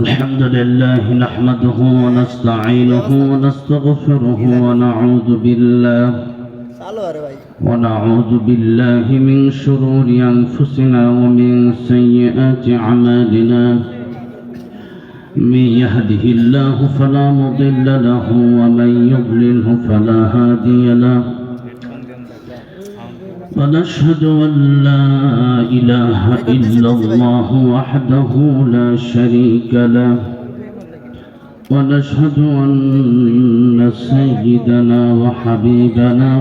الحمد لله نحمده ونستعينه ونستغفره ونعوذ بالله من شرور أنفسنا ومن سيئات أعمالنا. من يهده الله فلا مضل له ومن يضلله فلا هادي له. ونشهد أن لا إله إلا الله وحده لا شريك له. ونشهد أن سيدنا وحبيبنا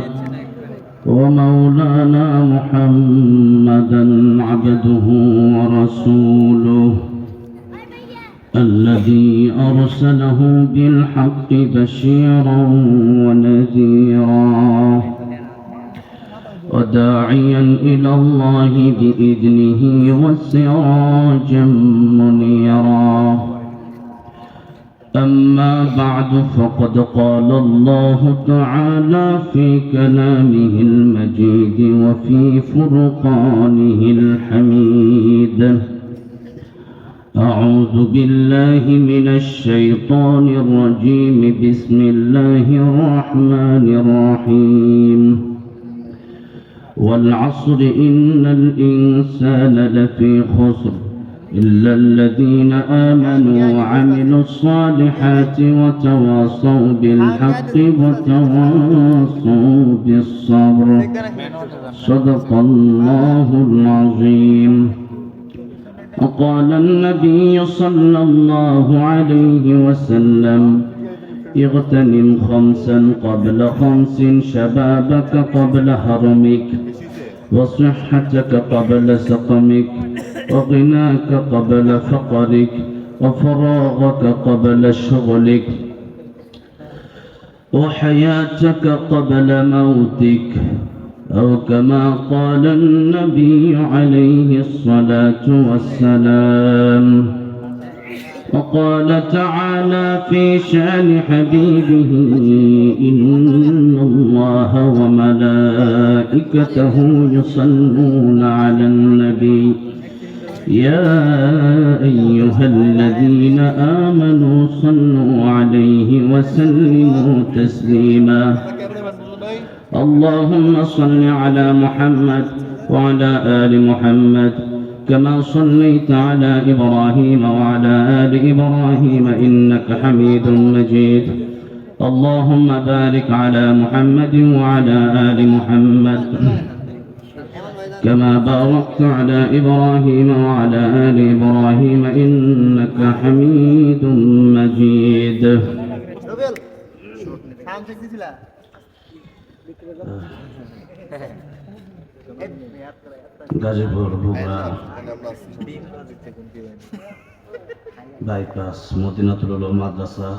ومولانا محمدا عبده ورسوله الذي أرسله بالحق بشيرا ونذيرا وداعيا إلى الله بإذنه وسراجا منيرا. أما بعد فقد قال الله تعالى في كلامه المجيد وفي فرقانه الحميد: أعوذ بالله من الشيطان الرجيم. بسم الله الرحمن الرحيم. والعصر إن الإنسان لفي خسر إلا الذين آمنوا وعملوا الصالحات وتواصوا بالحق وتواصوا بالصبر. صدق الله العظيم. وقال النبي صلى الله عليه وسلم: اغتنم خمسا قبل خمس، شبابك قبل هرمك، وصحتك قبل سقمك، وغناك قبل فقرك، وفراغك قبل شغلك، وحياتك قبل موتك، أو كما قال النبي عليه الصلاة والسلام. وقال تعالى في شأن حبيبه: إن الله وملائكته يصلون على النبي يا أيها الذين آمنوا صلوا عليه وسلموا تسليما. اللهم صل على محمد وعلى آل محمد كما صليت على إبراهيم وعلى آل إبراهيم إنك حميد مجيد. اللهم بارك على محمد وعلى آل محمد كما باركت على إبراهيم وعلى آل إبراهيم إنك حميد مجيد. Gazipur Bogura bypass মদিনাতুল উলুম মাদ্রাসা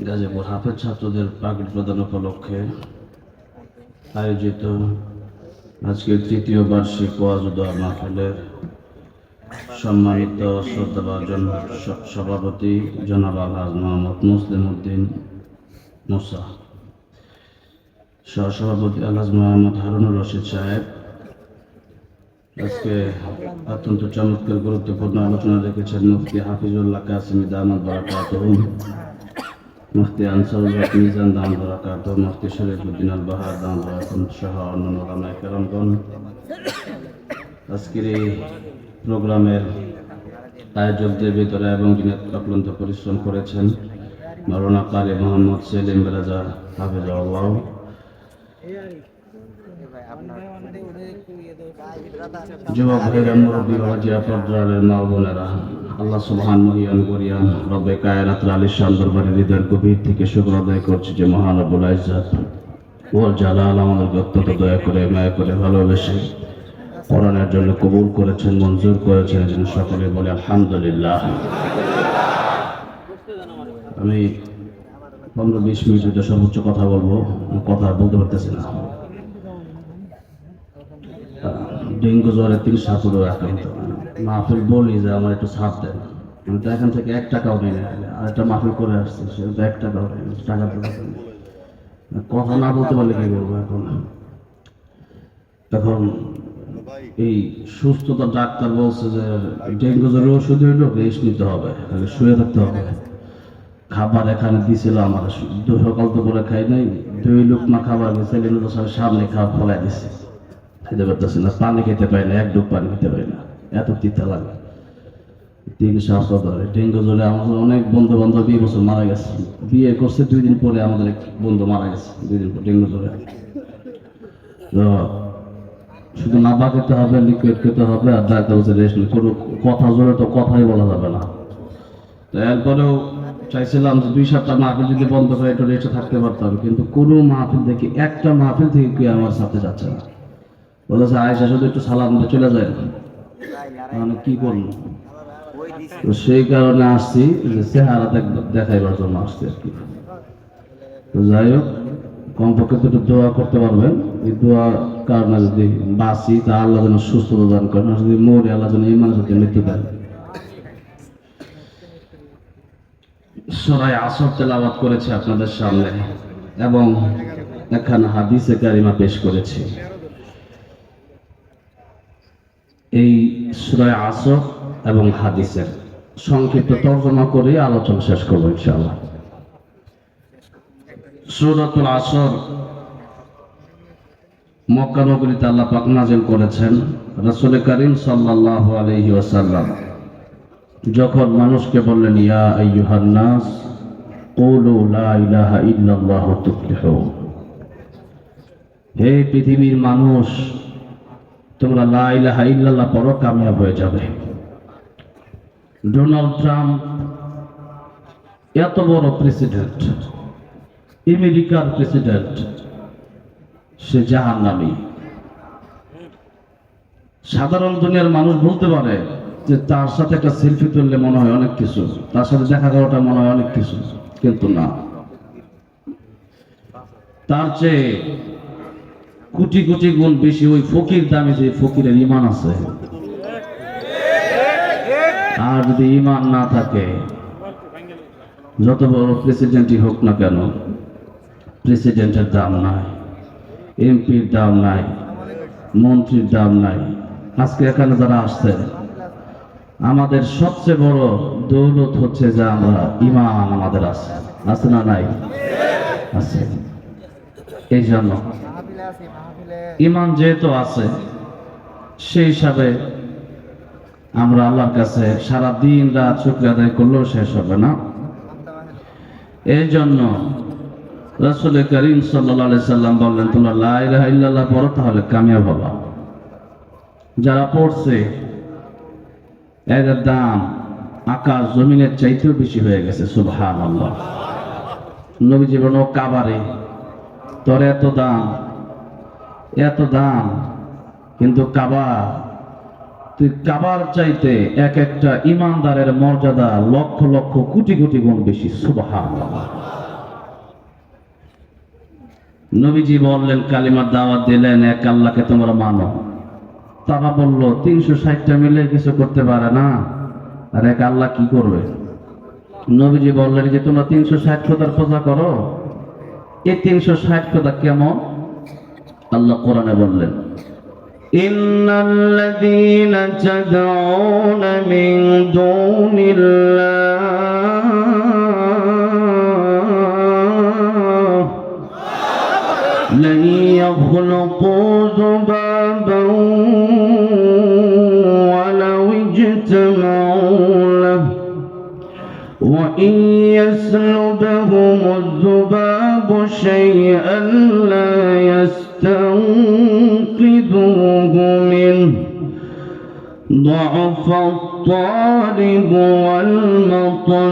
গাজীপুর হাফেজ ছাত্রদের পাগড়ি প্রদান উপলক্ষে আয়োজিত আজকের তৃতীয় বার্ষিক ওয়াজ ও দোয়া মাহফিলের সম্মানিত শ্রদ্ধাভাজন সভাপতি জনাব আলহাজ মোহাম্মদ মুসলিম উদ্দিন মুসা, সহসভাপতি আলহাজ মোহাম্মদ হারুনুর রশিদ সাহেব আজকে অত্যন্ত চমৎকার গুরুত্বপূর্ণ আলোচনা রেখেছেন মুফতি হাফিজুল্লাহ কাসিমি দামাত বারাকাতুহু, মুফতি আনসারুল হক মিজান দামাত বারাকাতুহু, মুফতি শরীফুদ্দিন আল বাহার দামাত বারাকাতুহু সহ অন্যান্য উলামায়ে কেরামগণ আজকের এই প্রোগ্রামের আয়োজকদের ভিতরে এবং যিনি অক্লান্ত পরিশ্রম করেছেন মাওলানা কারি মোহাম্মদ সেলিম রাজা হাফিজাহুল্লাহ, যুবক ভাইরা, মুরব্বী বাবাজিরা, পর্দারের মা বোনেরা, আল্লাহ সুবহানাহু মহিয়ান করিয়ান রব্বে কায়নাতের আলিশান দরবারে হৃদয়ের গভীর থেকে শুকর আদায় করছি যে মহান রব্বুল ইজ্জত ওয়াল জালাল আমাদেরকে অত্যন্ত দয়া করে মায়া করে ভালোবেসে কোরআনের জন্য কবুল করেছেন, মঞ্জুর করেছেন। যেন সকলে বলে আলহামদুলিল্লাহ। আমি 15-20 মিনিট সর্বোচ্চ কথা বলবো, কথা বলতে পারতেছি না। ডেঙ্গু জ্বরে 3 সাপুরো আক্রান্ত। মাহফিল বলি যে আমার একটু ছাপ দেন, আমি তো এখান থেকে 1 টাকাও নেই না, আর একটা মাহফিল করে আসছি, সেটা তো 1 টাকাও নেই, টাকা তো কথা না বলতে পারলে কি করবো। এখন এই সুস্থতা ডাক্তার বলছে যে ডেঙ্গু জ্বরের ওষুধ হইলো রেস্ট নিতে হবে, শুয়ে থাকতে হবে। খাবার এখানে দিছিল আমার, সকাল তো করে খাই নাই, 2 লুকমা খাবার গেছে সামনে খাবার ফলাই দিছে, খেতে পারতেছি না, পানি খেতে পাই না, 1 ডুব পানি খেতে পারি না, এত তিতা লাগে। 3 সপ্তাহ ধরে ডেঙ্গু জ্বরে আমাদের অনেক বন্ধু বান্ধব 2 বছর মারা গেছে। বিয়ে করছে 2 দিন পরে আমাদের এক বন্ধু মারা গেছে, 2 দিন পর ডেঙ্গু জ্বরে। তো শুধু নাপা খেতে হবে, লিকুইড খেতে হবে, আর ডাক্তার বলছে রেস্ট নেই। কোনো কথা জোরে তো কথাই বলা যাবে না। তো এরপরেও চাইছিলাম যে 2 সপ্তাহ মাহফিল যদি বন্ধ করে একটু রেস্টে থাকতে পারতাম, কিন্তু কোনো মাহফিল থেকে, একটা মাহফিল থেকে কেউ আমার সাথে যাচ্ছে না। বলেছে আয়সা শুধু একটু সালাম দিয়ে চলে যায়, মানে কি করবো। তো সেই কারণে আসছি যে চেহারা দেখাইবার জন্য আসছি আর কি। তো যাই হোক, কমপক্ষে তো একটু দোয়া করতে পারবেন। এই দোয়া কারণে যদি বাঁচি তা আল্লাহ যেন সুস্থতা দান করেন, আর যদি মরি আল্লাহ যেন ইমানের সাথে মৃত্যু দেন। সূরা আসর তেলাওয়াত করেছে আপনাদের সামনে এবং এখানে হাদিসে কারিমা পেশ করেছি। এই সূরা আসর এবং হাদিসের সংক্ষিপ্ত তর্জমা করে আলোচনা শেষ করবো ইনশাআল্লাহ। সূরাতুল আসর মক্কা নগরীতে আল্লাহ পাক নাযিল করেছেন। রাসূল করিম সাল্লাল্লাহু আলাইহি ওয়াসাল্লাম যখন মানুষকে বললেন, ইয়া আইয়ুহান নাস কুলু লা ইলাহা ইল্লাল্লাহু তুফলিহু, হে পৃথিবীর মানুষ, তোমরা লা ইলাহা ইল্লাল্লাহ পড়ো, কামিয়াব হয়ে যাবে। ডোনাল্ড ট্রাম্প এত বড় প্রেসিডেন্ট, আমেরিকার প্রেসিডেন্ট, সে জাহান্নামী। সাধারণ দুনিয়ার মানুষ বলতে পারে যে তার সাথে একটা সেলফি তুললে মনে হয় অনেক কিছু, তার সাথে দেখা করাটা মনে হয় অনেক কিছু, কিন্তু না, তার চেয়ে কোটি কোটি গুণ বেশি ওই ফকির দামি যে ফকিরের ঈমান আছে। আর যদি ঈমান না থাকে, যত বড় প্রেসিডেন্টই হোক না কেন, প্রেসিডেন্টের দাম নাই, এমপির দাম নাই, মন্ত্রীর দাম নাই। আজকে এখানে যারা আসছে, আমাদের সবচেয়ে বড় দৌলত হচ্ছে যে আমরা ঈমান আমাদের আছে, আছে না নাই? আছে। এই জন্য ঈমান যেহেতু আছে, সেই হিসাবে আমরা আল্লাহর কাছে সারা দিন রাত শুকরিয়া আদায় করলেও শেষ হবে না। এই জন্য রাসূল করিম সাল্লাল্লাহু আলাইহি সাল্লাম বললেন, তোমরা লা ইলাহা ইল্লাল্লাহ পড়ো, তাহলে কামিয়াব হবা। যারা পড়ছে এদের দাম আকাশ জমিনের চাইতেও বেশি হয়ে গেছে। সুবহানাল্লাহ। নবীজি বলেন, ও কাবারে, তোর এত দাম, এত দাম, কিন্তু কাবা, তুই কাবার চাইতে এক একটা ইমানদারের মর্যাদা লক্ষ লক্ষ কোটি কোটি গুণ বেশি। সুবহানাল্লাহ। নবীজি বললেন, কালিমার দাওয়াত দিলেন, এক আল্লাহকে তোমরা মানো। তারা বলল, 360টা মিলে কিছু করতে পারে না, আর এক আল্লাহ কি করবে? নবীজি বললেন যে তোমরা 360 খোদার পূজা করো। এই 360 খোদা কেমন? আল্লাহ কোরআনে বললেন, ইন্নাল্লাযীনা তাদউনা মিন দুনিল্লাহ লা ইয়াখলুকু যুবাবান ওয়ালাউ ইজতামাউ লাহু ওয়া ইন ইয়াসলুবহুমুয যুবাবু শাইআন লা ইয়াস্তানকিযুহু মিনহু ضعف الطالب والمطلوب।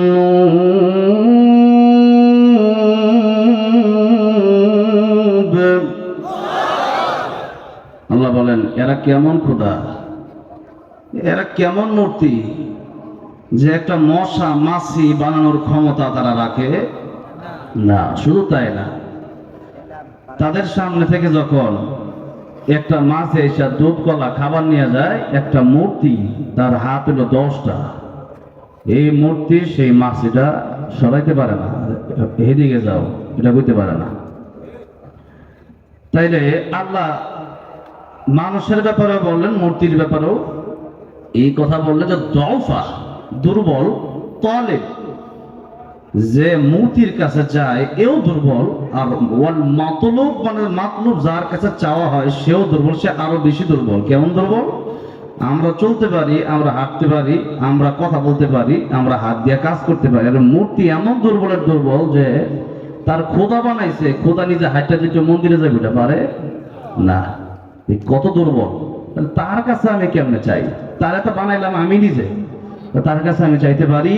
আল্লাহ বলেন, এরা কেমন খোদা, এরা কেমন মূর্তি যে একটা মশা মাছি বানানোর ক্ষমতা তারা রাখে না। শুধু তাই না, তাদের সামনে থেকে যখন একটা মাছ এসে দুধ কলা খাবার নিয়ে যায়, একটা মূর্তি, তার হাত হলো 10টা, এই মূর্তি সেই মাছিটা সরাইতে পারে না, এদিকে যাও, এটা করতে পারে না। তাইলে আল্লাহ মানুষের ব্যাপারে বললেন, মূর্তির ব্যাপারেও এই কথা বললেন যে দফা, দুর্বল, তালেব, যে মূর্তির কাছে যায় এও দুর্বল, আর ওয়াল মাতলুব মানে মাতলুব যার কাছে চাওয়া হয় সেও দুর্বল, সে আরো বেশি দুর্বল। কেমন দুর্বল? আমরা চলতে পারি, আমরা হাঁটতে পারি, আমরা কথা বলতে পারি, আমরা হাত দিয়ে কাজ করতে পারি, আর মূর্তি এমন দুর্বলের দুর্বল যে তার খোদা বানাইছে, খোদা নিজে হাঁটতে দিতে মন্দিরে যাবে এটা পারে না। কত দুর্বল! তার কাছে আমি কেমনে চাই? তার এত বানাইলাম আমি নিজে, তার কাছে আমি চাইতে পারি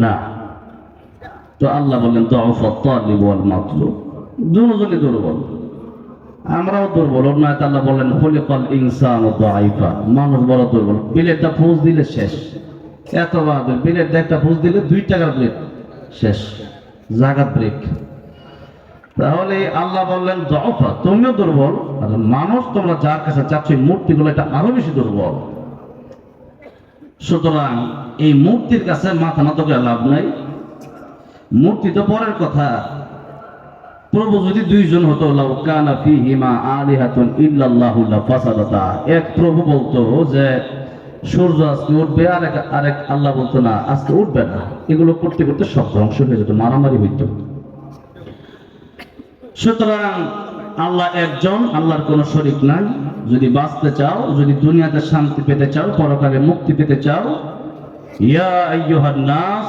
না। তো আল্লাহ বললেন দুজনই দুর্বল, আমরাও দুর্বল। আল্লাহ বললেন খলিকাল ইনসানু দাঈফা, মানুষ বড় দুর্বল। প্লেটটা ফুস দিলে শেষ, এত বাহাদুর। প্লেট একটা ফুস দিলে 2 টাকার প্লেট শেষ, জাগাত ব্রেক। তাহলে আল্লাহ বললেন দাঈফা, তুমিও দুর্বল, আর মানুষ তোমরা যার কাছে চাচ্ছ মূর্তিগুলো এটা আরো বেশি দুর্বল। সুতরাং এই মূর্তির কাছে মাথা নত করে লাভ নাই। মূর্তি তো পরের কথা, প্রভু যদি 2 জন হতো, লাউ কানা ফীহিমা আলিহাতুন ইল্লাল্লাহু লাফাসাদাতা, এক প্রভু বলতো যে সূর্য আজকে উঠবে, আরেক আল্লাহ বলতো না আজকে উঠবে না, এগুলো করতে করতে সব ধ্বংস হয়ে যেত, মারামারি হইত। সুতরাং আল্লাহ একজন, আল্লাহর কোনো শরীক নাই। যদি বাঁচতে চাও, যদি দুনিয়াতে শান্তি পেতে চাও, পরকালে মুক্তি পেতে চাও, ইয়া আইয়ুহান নাস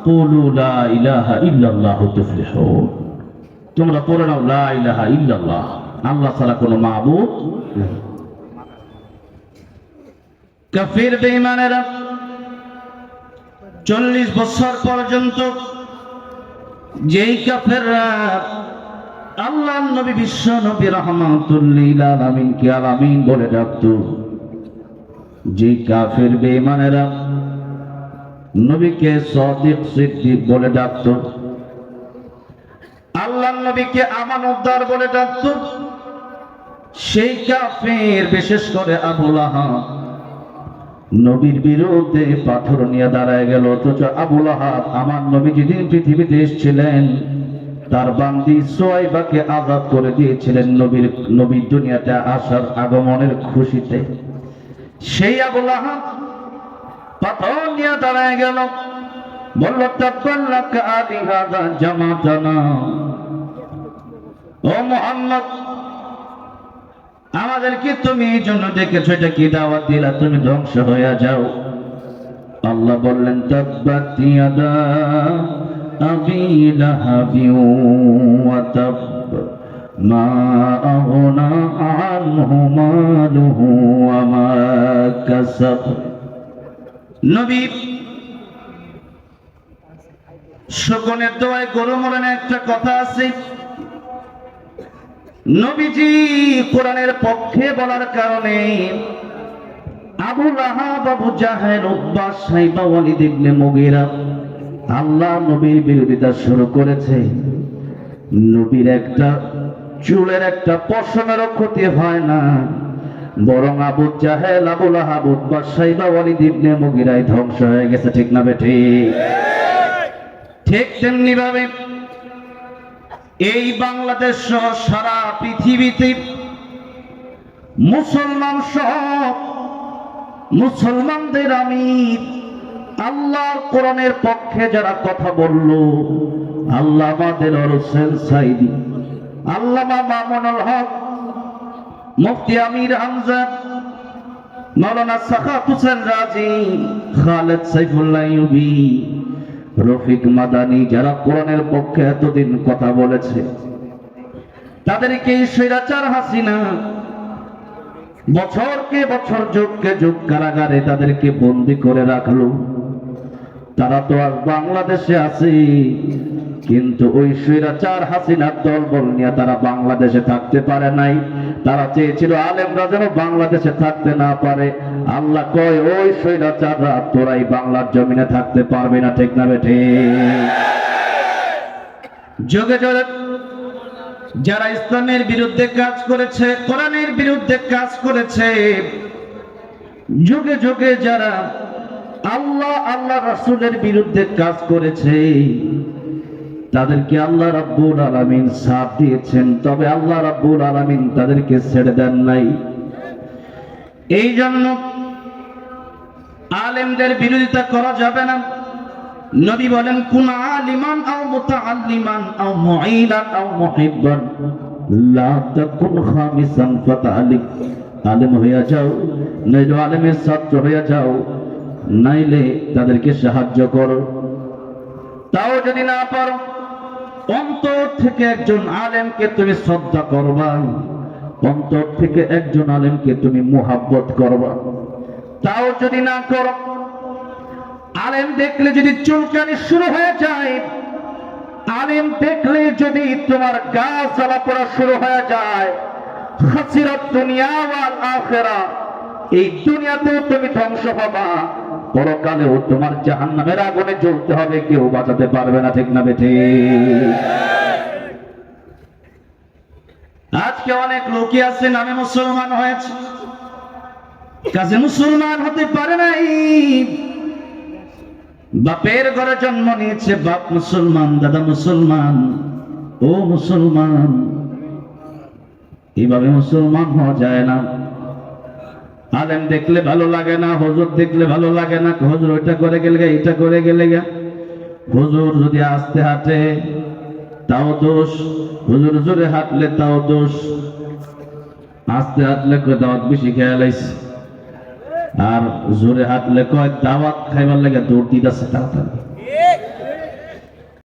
কুলু লা ইলাহা ইল্লাল্লাহু তুফলিহুন, তোমরা পড়ে নাও লা ইলাহা ইল্লাল্লাহ, আল্লাহ ছাড়া কোনো মাবুদ নেই। কাফির বেঈমানেরা 40 বছর পর্যন্ত যেই কাফেররা আল্লাহর নবী বিশ্ব নবী রাহমাতুল লিল আলামিন কে আলামিন বলে ডাকতো, যেই কাফের বেঈমানেরা নবীকে সাদিক সিদ্দিক বলে ডাকতো, আল্লাহর নবীকে আমানতদার বলে ডাকতো, সেই কাফের বিশেষ করে আবু লাহাব নবীর বিরুদ্ধে পাথর নিয়ে দাঁড়ায় গেল। অথচ আবু লাহাব আমার নবী যেদিন পৃথিবীতে এসেছিলেন তার বান্দি সুয়াইবাকে আজাদ করে দিয়েছিলেন নবীর দুনিয়াতে আসার আগমনের খুশিতে। সেই আবু লাহাব পাথর নিয়ে দাঁড়ায় গেল, বলল তাব্বাল্লাকা আলিহাদা জামাতানা, ও মুহাম্মদ আমাদেরকে তুমি এই জন্য ডেকেছো, এটা কি দাওয়াত দিলা তুমি ধ্বংস হয়ে যাও? আল্লাহ বললেন তাব্বাত ইয়াদা আবি লাহাবি ওয়া তাব মা আগনা আনহু মালুহু ওয়া মা কাসাব। নবী শকুনের দোয়ায় গরু মরণে একটা কথা আছে, নবীজি কোরআনের পক্ষে বলার কারণে আবু লাহাব, আবু জাহেল, উতবা, সাইবা, ওয়ালিদ ইবনে মুগীরা আল্লাহ নবীর বিরোধিতা শুরু করেছে। নবীর একটা চুলের একটা পশমেরও ক্ষতি হয় না, বরং আবু জাহেল, আবু লাহাব, উতবা, সাইবা, ওয়ালিদ ইবনে মুগীরাই ধ্বংস হয়ে গেছে। ঠিক না বেঠিক? ঠিক তেমনি ভাবে এই বাংলাদেশ সহ সারা পৃথিবীতে মুসলমান সব মুসলমানদের আমির আল্লাহর কোরআনের পক্ষে যারা কথা বলল, আল্লামা দেলোয়ার হোসেন সাঈদী, আল্লামা মামুনুল হক, মুফতি আমির হামজা, মাওলানা সাখাওয়াত হোসেন রাজি, খালেদ সাইফুল্লাহ আইয়ুবী, রফিক মাদানী, যারা কোরআনের পক্ষে এতদিন কথা বলেছে, তাদেরকে স্বৈরাচার হাসিনা বছরকে বছর, যুগকে যুগ কারাগারে তাদেরকে বন্দী করে রাখলো। তারা তো আজ বাংলাদেশে আছে, কিন্তু ওই স্বৈরাচার হাসিনার দলবল নিয়ে তারা বাংলাদেশে থাকতে পারে নাই। তারা চেয়েছিল আলেমরা যেন বাংলাদেশে থাকতে না পারে। আল্লাহ কয় ওই স্বৈরাচাররা তোরাই বাংলার জমিনে থাকতে পারবে না। ঠিক না বেঠিক? যুগে যুগে যারা ইসলামের বিরুদ্ধে কাজ করেছে, কোরআনের বিরুদ্ধে কাজ করেছে, যুগে যুগে যারা আল্লাহ রাসূলের বিরুদ্ধে কাজ করেছে, তাদেরকে আল্লাহ রাব্বুল আলামিন সাথ দিয়েছেন, তবে আল্লাহ রাব্বুল আলামিন তাদেরকে ছেড়ে দেন নাই। এই জন্য আলেমদের বিরোধিতা করা যাবে না। নবী বলেন কুন আলিমান আও মুতাআল্লিমান আও মুঈলান আও মুহিব্বান লা তাকুন খামিসান ফাতালিক। আলেম হইয়া যাও, নইলে আলেমের ছাত্র হইয়া যাও, নাইলে তাদেরকে সাহায্য করো। তাও যদি না পারো, অন্তর থেকে একজন আলেমকে তুমি শ্রদ্ধা করবা, অন্তর থেকে একজন আলেমকে তুমি মুহাব্বত করবা। তাও যদি না করো, আলেম দেখলে যদি চুলকানি শুরু হয়ে যায়, আলেম দেখলে যদি তোমার গা জ্বালা পোড়া শুরু হয়ে যায়, খাসিরাত দুনিয়া ওয়াল আখিরা, এই দুনিয়াতেও তুমি ধ্বংস হবা, পরকালেও তোমার জাহান্নামের আগুনে জ্বলতে হবে, কেউ বাঁচাতে পারবে না। ঠিক না বেঠিক? আজকে অনেক লোকই আছে নামে মুসলমান হয়েছে, কাজে মুসলমান হতে পারে নাই। বাপের ঘরে জন্ম নিয়েছে, বাপ মুসলমান, দাদা মুসলমান, ও মুসলমান, এইভাবে মুসলমান হওয়া যায় না। আলেম দেখলে ভালো লাগে না, হুজুর দেখলে ভালো লাগে না, হুজুর ওইটা করে গেলে গা, এটা করে গেলে গা। হুজুর যদি আস্তে হাঁটে তাও দোষ, হুজুর জোরে হাঁটলে তাও দোষ, আস্তে হাঁটলে কয় দাওয়াত বেশি খেয়াল আইছে, আর জোরে হাঁটলে কয় দাওয়াত খাইবার লাগে দৌড় দিতেছে তাড়াতাড়ি।